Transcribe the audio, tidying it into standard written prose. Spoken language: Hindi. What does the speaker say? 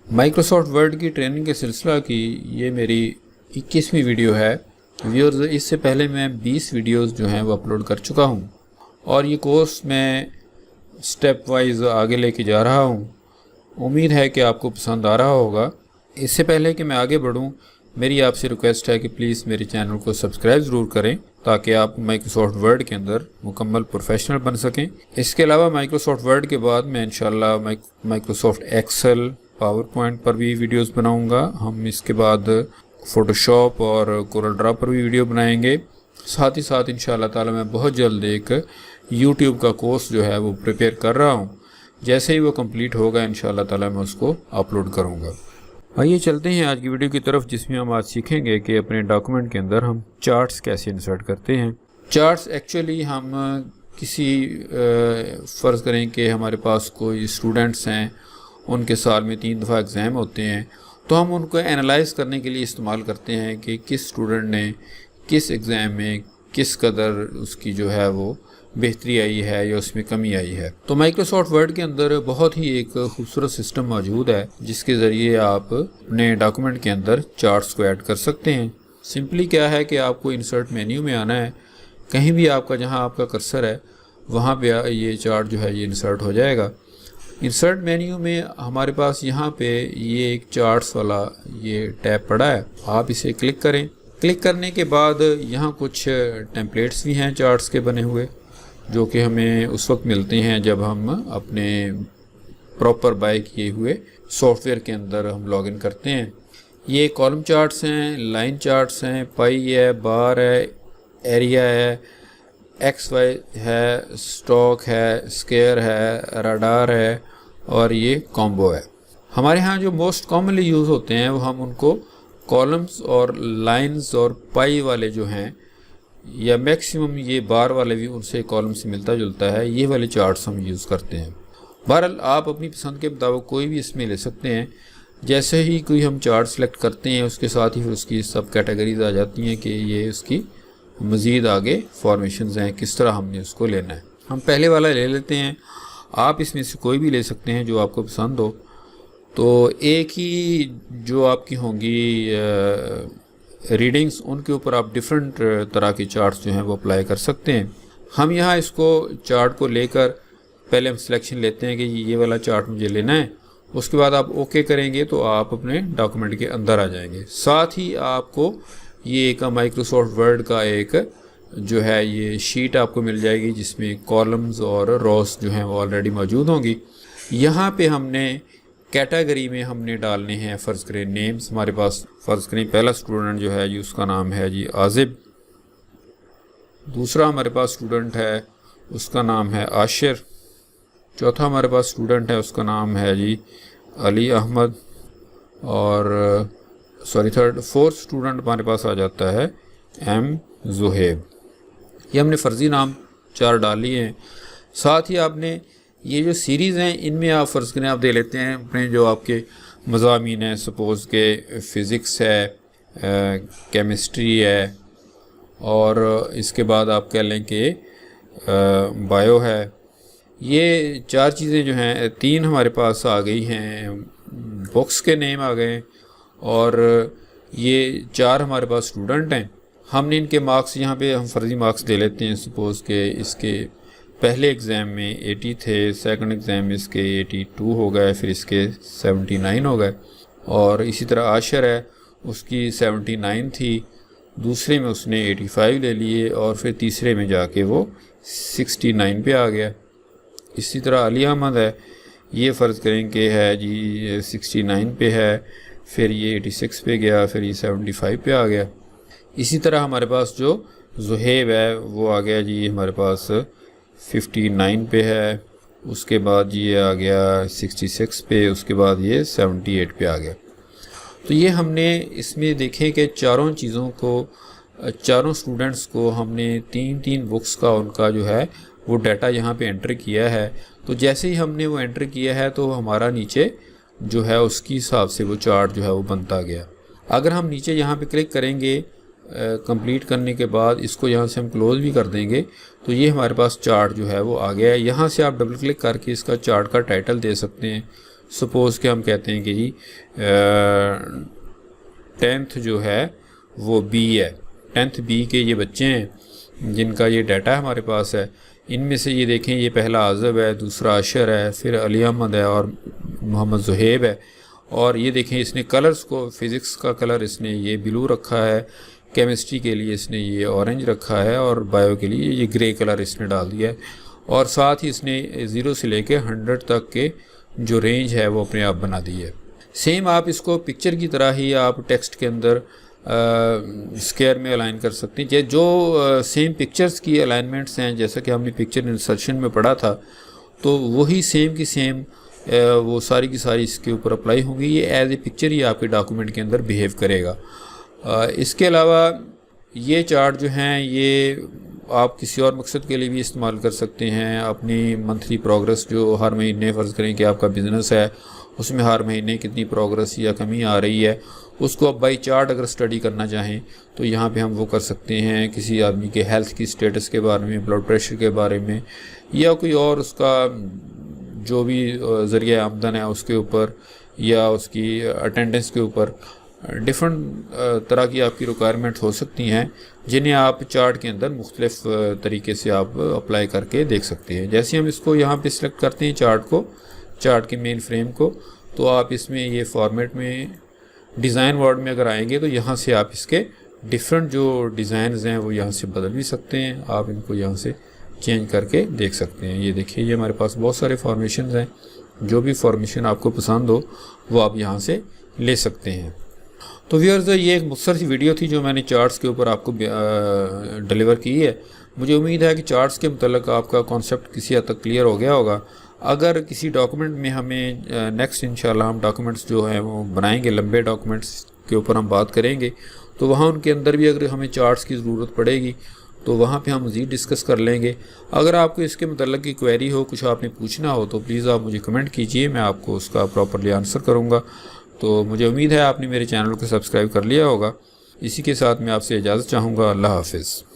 माइक्रोसॉफ्ट वर्ड की ट्रेनिंग के सिलसिला की ये मेरी 21वीं वीडियो है। व्यूअर्स, इससे पहले मैं 20 वीडियोस जो हैं वो अपलोड कर चुका हूँ और ये कोर्स मैं स्टेप वाइज आगे लेके जा रहा हूँ। उम्मीद है कि आपको पसंद आ रहा होगा। इससे पहले कि मैं आगे बढ़ूँ, मेरी आपसे रिक्वेस्ट है कि प्लीज़ मेरे चैनल को सब्सक्राइब ज़रूर करें ताकि आप माइक्रोसॉफ्ट वर्ड के अंदर मुकम्मल प्रोफेशनल बन सकें। इसके अलावा माइक्रोसॉफ्ट वर्ड के बाद मैं इंशाल्लाह माइक्रोसॉफ्ट एक्सेल, पावर पॉइंट पर भी वीडियोस बनाऊंगा। हम इसके बाद फ़ोटोशॉप और कोरल ड्रा पर भी वीडियो बनाएंगे। साथ ही साथ इंशाल्लाह ताला मैं बहुत जल्द एक यूट्यूब का कोर्स जो है वो प्रिपेयर कर रहा हूँ। जैसे ही वो कंप्लीट होगा इंशाल्लाह ताला मैं उसको अपलोड करूँगा। आइए चलते हैं आज की वीडियो की तरफ, जिसमें हम आज सीखेंगे कि अपने डॉक्यूमेंट के अंदर हम चार्ट्स कैसे इंसर्ट करते हैं। चार्ट्स एक्चुअली हम किसी फ़र्ज़ करें कि हमारे पास कोई स्टूडेंट्स हैं, उनके साल में 3 दफ़ा एग्ज़ाम होते हैं, तो हम उनको एनालाइज़ करने के लिए इस्तेमाल करते हैं कि किस स्टूडेंट ने किस एग्ज़ाम में किस कदर उसकी जो है वो बेहतरी आई है या उसमें कमी आई है। तो माइक्रोसॉफ्ट वर्ड के अंदर बहुत ही एक खूबसूरत सिस्टम मौजूद है जिसके ज़रिए आप अपने डॉक्यूमेंट के अंदर चार्ट्स को ऐड कर सकते हैं। सिंपली क्या है कि आपको इंसर्ट मेन्यू में आना है, कहीं भी आपका जहां आपका कर्सर है वहां पे ये चार्ट जो है ये इंसर्ट हो जाएगा। इंसर्ट मेन्यू में हमारे पास यहाँ पे ये एक चार्ट्स वाला ये टैब पड़ा है, आप इसे क्लिक करें। क्लिक करने के बाद यहाँ कुछ टेम्पलेट्स भी हैं चार्ट्स के बने हुए, जो कि हमें उस वक्त मिलते हैं जब हम अपने प्रॉपर बाय किए हुए सॉफ्टवेयर के अंदर हम लॉगिन करते हैं। ये कॉलम चार्ट्स हैं, लाइन चार्ट्स हैं, पाई है, बार है, एरिया है, एक्स वाई है, स्टॉक है, स्केयर है, रडार है और ये कॉम्बो है। हमारे यहाँ जो मोस्ट कॉमनली यूज़ होते हैं वो हम उनको कॉलम्स और लाइंस और पाई वाले जो हैं, या मैक्सिमम ये बार वाले भी उनसे कॉलम से मिलता जुलता है, ये वाले चार्ट्स हम यूज़ करते हैं। बहरहाल आप अपनी पसंद के मुताबिक कोई भी इसमें ले सकते हैं। जैसे ही कोई हम चार्ट सेलेक्ट करते हैं उसके साथ ही फिर उसकी सब कैटेगरीज आ जाती हैं कि ये उसकी मज़ीद आगे फॉर्मेशंस हैं, किस तरह हमने उसको लेना है। हम पहले वाला ले लेते हैं, आप इसमें से कोई भी ले सकते हैं जो आपको पसंद हो। तो एक ही जो आपकी होंगी रीडिंग्स, उनके ऊपर आप डिफरेंट तरह के चार्ट्स जो हैं वो अप्लाई कर सकते हैं। हम यहाँ इसको चार्ट को लेकर पहले हम सिलेक्शन लेते हैं कि ये वाला चार्ट मुझे लेना है। उसके बाद आप ओके करेंगे तो आप अपने डॉक्यूमेंट के अंदर आ जाएंगे। साथ ही आपको ये एक माइक्रोसॉफ्ट वर्ड का एक जो है ये शीट आपको मिल जाएगी जिसमें कॉलम्स और रोज जो हैं वो ऑलरेडी मौजूद होंगी। यहाँ पे हमने कैटेगरी में हमने डालने हैं फ़र्ज़ करें नेम्स। हमारे पास फ़र्ज़ करें पहला स्टूडेंट जो है जी उसका नाम है जी आज़िब, दूसरा हमारे पास स्टूडेंट है उसका नाम है आशिर, चौथा हमारे पास स्टूडेंट है उसका नाम है जी अली अहमद, और फोर्थ स्टूडेंट हमारे पास आ जाता है एम ज़ुहेब। ये हमने फ़र्ज़ी नाम 4 डाल लिए हैं। साथ ही आपने ये जो सीरीज़ हैं इनमें आप फ़र्ज़ करें आप दे लेते हैं अपने जो आपके मज़ामीन हैं, सपोज़ के फ़िज़िक्स है, केमिस्ट्री है, और इसके बाद आप कह लें कि बायो है। ये 4 चीज़ें जो हैं, 3 हमारे पास आ गई हैं, बुक्स के नेम आ गए, और ये 4 हमारे पास स्टूडेंट हैं। हमने इनके मार्क्स यहाँ पे हम फ़र्ज़ी मार्क्स दे लेते हैं। सपोज़ के इसके पहले एग्ज़ाम में 80 थे, सेकंड एग्ज़ाम में इसके 82 हो गए, फिर इसके 79 हो गए। और इसी तरह आशिर है, उसकी 79 थी, दूसरे में उसने 85 ले लिए और फिर तीसरे में जाके वो 69 पे आ गया। इसी तरह अली अहमद है, ये फ़र्ज़ करें कि है जी 69 पे है, फिर ये 86 पे गया, फिर ये 75 पे आ गया। इसी तरह हमारे पास जो ज़ुहेब है वो आ गया जी हमारे पास 59 पे है, उसके बाद ये आ गया 66 पे, उसके बाद ये 78 पे आ गया। तो ये हमने इसमें देखें कि चारों चीज़ों को, चारों स्टूडेंट्स को हमने 3-3 बुक्स का उनका जो है वो डाटा यहाँ पे एंटर किया है। तो जैसे ही हमने वो एंटर किया है तो हमारा नीचे जो है उसकी हिसाब से वो चार्ट जो है वो बनता गया। अगर हम नीचे यहाँ पे क्लिक करेंगे कंप्लीट करने के बाद, इसको यहाँ से हम क्लोज़ भी कर देंगे तो ये हमारे पास चार्ट जो है वो आ गया है। यहाँ से आप डबल क्लिक करके इसका चार्ट का टाइटल दे सकते हैं। सपोज़ कि हम कहते हैं कि जी 10th जो है वो बी है, 10th बी के ये बच्चे हैं जिनका ये डाटा हमारे पास है। इनमें से ये देखें, ये पहला आज़ब है, दूसरा अशर है, फिर अली अहमद है और मोहम्मद ज़ुहैब है। और ये देखें इसने कलर्स को, फ़िज़िक्स का कलर इसने ये ब्लू रखा है, केमिस्ट्री के लिए इसने ये ऑरेंज रखा है और बायो के लिए ये ग्रे कलर इसने डाल दिया है। और साथ ही इसने 0 से लेके 100 तक के जो रेंज है वो अपने आप बना दी है। सेम आप इसको पिक्चर की तरह ही आप टेक्स्ट के अंदर स्क्वायर में अलाइन कर सकते हैं। जो सेम पिक्चर्स की अलाइनमेंट्स हैं, जैसा कि हमने पिक्चर इंसर्शन में पढ़ा था, तो वही सेम की सेम वो सारी की सारी इसके ऊपर अप्लाई होंगी। ये एज ए पिक्चर ही आपके डॉक्यूमेंट के अंदर बिहेव करेगा। इसके अलावा ये चार्ट जो हैं ये आप किसी और मकसद के लिए भी इस्तेमाल कर सकते हैं। अपनी मंथली प्रोग्रेस जो हर महीने, फ़र्ज़ करें कि आपका बिज़नेस है, उसमें हर महीने कितनी प्रोग्रेस या कमी आ रही है, उसको आप बाई चार्ट अगर स्टडी करना चाहें तो यहाँ पे हम वो कर सकते हैं। किसी आदमी के हेल्थ की स्टेटस के बारे में, ब्लड प्रेशर के बारे में, या कोई और उसका जो भी ज़रिया आमदन है उसके ऊपर, या उसकी अटेंडेंस के ऊपर, डिफरेंट तरह की आपकी रिक्वायरमेंट हो सकती हैं जिन्हें आप चार्ट के अंदर मुख्तलिफ तरीके से आप अप्लाई करके देख सकते हैं। जैसे हम इसको यहाँ पे सिलेक्ट करते हैं चार्ट को, चार्ट के मेन फ्रेम को, तो आप इसमें ये फॉर्मेट में डिज़ाइन वर्ड में अगर आएंगे तो यहाँ से आप इसके डिफरेंट जो डिज़ाइंस हैं वो यहाँ से बदल भी सकते हैं। आप इनको यहाँ से चेंज करके देख सकते हैं। ये देखिए, ये हमारे पास बहुत सारे फॉर्मेशन हैं। जो भी फॉर्मेशन आपको पसंद हो वो आप यहाँ से ले सकते हैं। तो व्यूअर्स, ये एक मुख्तसर सी वीडियो थी जो मैंने चार्ट्स के ऊपर आपको डिलीवर की है। मुझे उम्मीद है कि चार्ट्स के मतलब आपका कॉन्सेप्ट किसी हद तक क्लियर हो गया होगा। अगर किसी डॉक्यूमेंट में हमें नेक्स्ट इंशाल्लाह हम डॉक्यूमेंट्स जो हैं वो बनाएंगे, लंबे डॉक्यूमेंट्स के ऊपर हम बात करेंगे, तो वहाँ उनके अंदर भी अगर हमें चार्ट्स की ज़रूरत पड़ेगी तो वहाँ पे हम मज़ीद डिस्कस कर लेंगे। अगर आपको इसके मतलब की क्वेरी हो, कुछ आपने पूछना हो, तो प्लीज़ आप मुझे कमेंट कीजिए, मैं आपको उसका प्रॉपरली आंसर करूँगा। तो मुझे उम्मीद है आपने मेरे चैनल को सब्सक्राइब कर लिया होगा। इसी के साथ मैं आपसे इजाज़त चाहूँगा। अल्लाह हाफ़िज़।